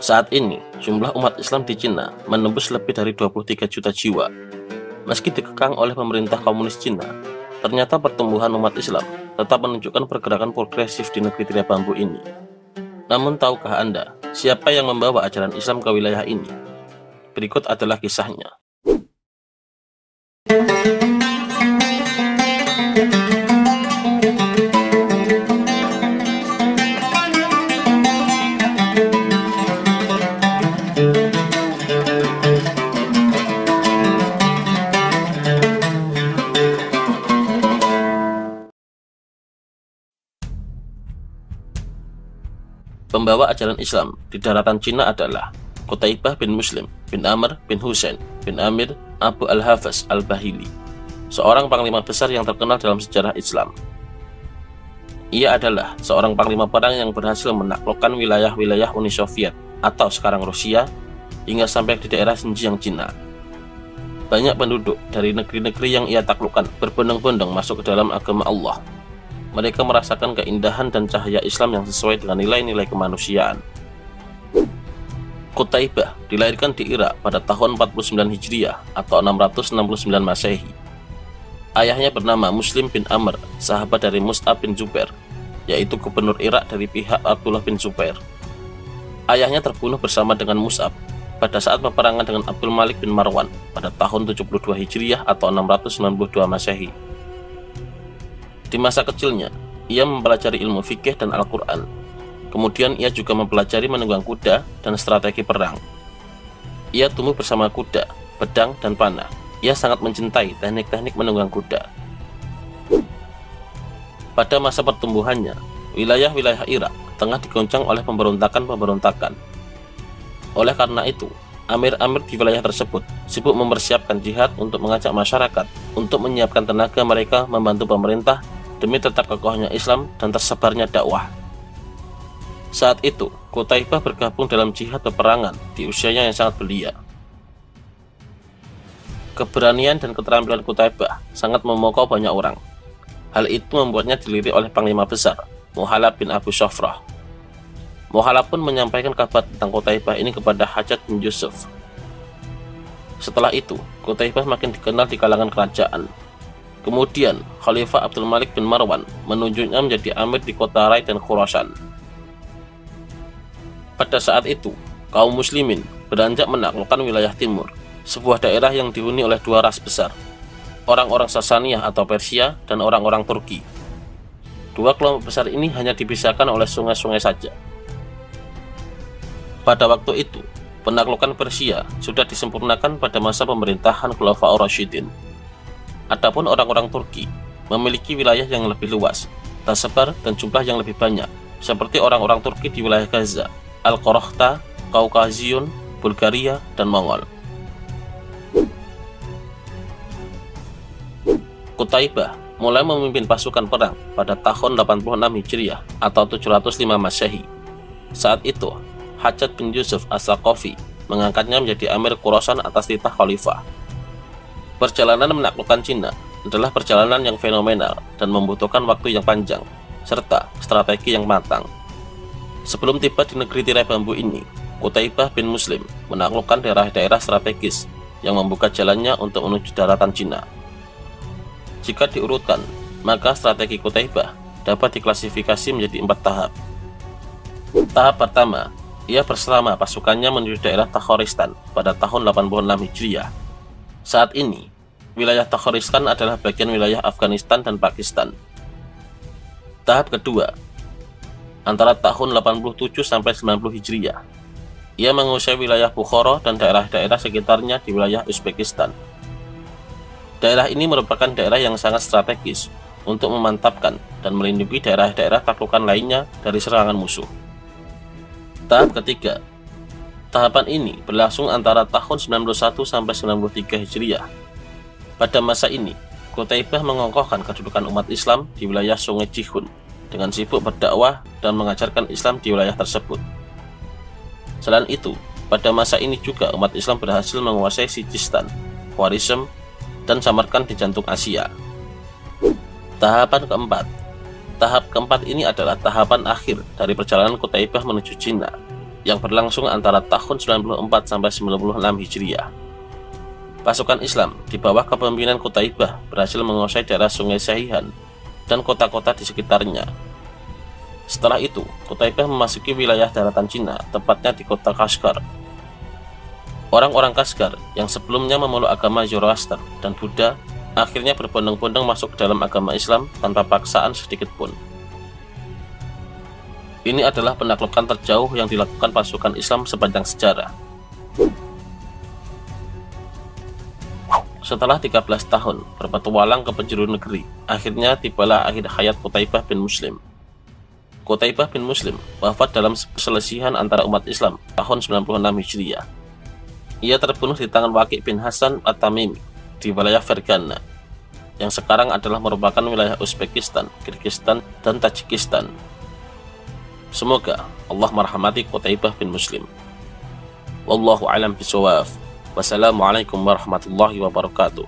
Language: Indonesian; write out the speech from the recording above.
Saat ini, jumlah umat Islam di Cina menembus lebih dari 23 juta jiwa. Meski dikekang oleh pemerintah komunis Cina, ternyata pertumbuhan umat Islam tetap menunjukkan pergerakan progresif di negeri tirai bambu ini. Namun tahukah Anda, siapa yang membawa ajaran Islam ke wilayah ini? Berikut adalah kisahnya. Pembawa ajaran Islam di daratan Cina adalah Qutaibah bin Muslim bin Amr bin Husain bin Amir Abu Al-Hafaz Al-Bahili, seorang panglima besar yang terkenal dalam sejarah Islam. Ia adalah seorang panglima perang yang berhasil menaklukkan wilayah-wilayah Uni Soviet atau sekarang Rusia hingga sampai di daerah Xinjiang, Cina. Banyak penduduk dari negeri-negeri yang ia taklukkan berbondong-bondong masuk ke dalam agama Allah. Mereka merasakan keindahan dan cahaya Islam yang sesuai dengan nilai-nilai kemanusiaan. Qutaibah dilahirkan di Irak pada tahun 49 Hijriah atau 669 Masehi. Ayahnya bernama Muslim bin Amr, sahabat dari Mus'ab bin Zubair, yaitu gubernur Irak dari pihak Abdullah bin Zubair. Ayahnya terbunuh bersama dengan Mus'ab pada saat peperangan dengan Abdul Malik bin Marwan pada tahun 72 Hijriah atau 692 Masehi. Di masa kecilnya, ia mempelajari ilmu fikih dan Al-Quran. Kemudian ia juga mempelajari menunggang kuda dan strategi perang. Ia tumbuh bersama kuda, pedang, dan panah. Ia sangat mencintai teknik-teknik menunggang kuda. Pada masa pertumbuhannya, wilayah-wilayah Irak tengah digoncang oleh pemberontakan-pemberontakan. Oleh karena itu, amir-amir di wilayah tersebut sibuk mempersiapkan jihad untuk mengajak masyarakat untuk menyiapkan tenaga mereka membantu pemerintah demi tetap kokohnya Islam dan tersebarnya dakwah. Saat itu, Qutaibah bergabung dalam jihad peperangan di usianya yang sangat belia. Keberanian dan keterampilan Qutaibah sangat memukau banyak orang. Hal itu membuatnya dilirik oleh Panglima Besar, Muhalab bin Abu Shafrah. Muhalab pun menyampaikan kabar tentang Qutaibah ini kepada Hajjaj bin Yusuf. Setelah itu, Qutaibah makin dikenal di kalangan kerajaan. Kemudian, Khalifah Abdul Malik bin Marwan menunjuknya menjadi amir di kota Rai dan Khurasan. Pada saat itu, kaum muslimin beranjak menaklukkan wilayah timur, sebuah daerah yang dihuni oleh dua ras besar, orang-orang Sasaniyah atau Persia dan orang-orang Turki. Dua kelompok besar ini hanya dipisahkan oleh sungai-sungai saja. Pada waktu itu, penaklukan Persia sudah disempurnakan pada masa pemerintahan Khulafaur Rasyidin. Adapun orang-orang Turki memiliki wilayah yang lebih luas, tersebar dan jumlah yang lebih banyak, seperti orang-orang Turki di wilayah Gaza, Al-Qoroghta, Kaukaziun, Bulgaria, dan Mongol. Qutaibah mulai memimpin pasukan perang pada tahun 86 Hijriah atau 705 Masehi. Saat itu, Hajjaj bin Yusuf As-Saqafi mengangkatnya menjadi amir Khurasan atas titah khalifah. Perjalanan menaklukkan Cina adalah perjalanan yang fenomenal dan membutuhkan waktu yang panjang, serta strategi yang matang. Sebelum tiba di negeri tirai bambu ini, Qutaibah bin Muslim menaklukkan daerah-daerah strategis yang membuka jalannya untuk menuju daratan Cina. Jika diurutkan, maka strategi Qutaibah dapat diklasifikasi menjadi 4 tahap. Tahap pertama, ia bersama pasukannya menuju daerah Takhoristan pada tahun 86 Hijriah. Saat ini, wilayah Takhoristan adalah bagian wilayah Afghanistan dan Pakistan. Tahap kedua, antara tahun 87 sampai 90 Hijriah, ia menguasai wilayah Bukhara dan daerah-daerah sekitarnya di wilayah Uzbekistan. Daerah ini merupakan daerah yang sangat strategis untuk memantapkan dan melindungi daerah-daerah taklukan lainnya dari serangan musuh. Tahap ketiga, tahapan ini berlangsung antara tahun 91 sampai 93 Hijriah. Pada masa ini, Qutaibah mengokohkan kedudukan umat Islam di wilayah Sungai Jihun dengan sibuk berdakwah dan mengajarkan Islam di wilayah tersebut. Selain itu, pada masa ini juga umat Islam berhasil menguasai Sijistan, Khwarizm, dan Samarkand di jantung Asia. Tahapan keempat. Tahap keempat ini adalah tahapan akhir dari perjalanan Qutaibah menuju Cina, yang berlangsung antara tahun 94 sampai 96 Hijriah. Pasukan Islam di bawah kepemimpinan Qutaibah berhasil menguasai daerah Sungai Sahihan dan kota-kota di sekitarnya. Setelah itu, Qutaibah memasuki wilayah daratan Cina, tepatnya di kota Kashgar. Orang-orang Kashgar yang sebelumnya memeluk agama Zoroaster dan Buddha akhirnya berbondong-bondong masuk dalam agama Islam tanpa paksaan sedikit pun. Ini adalah penaklukan terjauh yang dilakukan pasukan Islam sepanjang sejarah. Setelah 13 tahun berpetualang ke penjuru negeri, akhirnya tibalah akhir hayat Qutaibah bin Muslim. Qutaibah bin Muslim wafat dalam perselisihan antara umat Islam tahun 96 Hijriah. Ia terbunuh di tangan Waqi' bin Hasan At-Tamimi di wilayah Fergana, yang sekarang adalah merupakan wilayah Uzbekistan, Kirgistan, dan Tajikistan. Semoga Allah merahmati Qutaibah bin Muslim. Wallahu a'lam bishawab. Wassalamualaikum warahmatullahi wabarakatuh.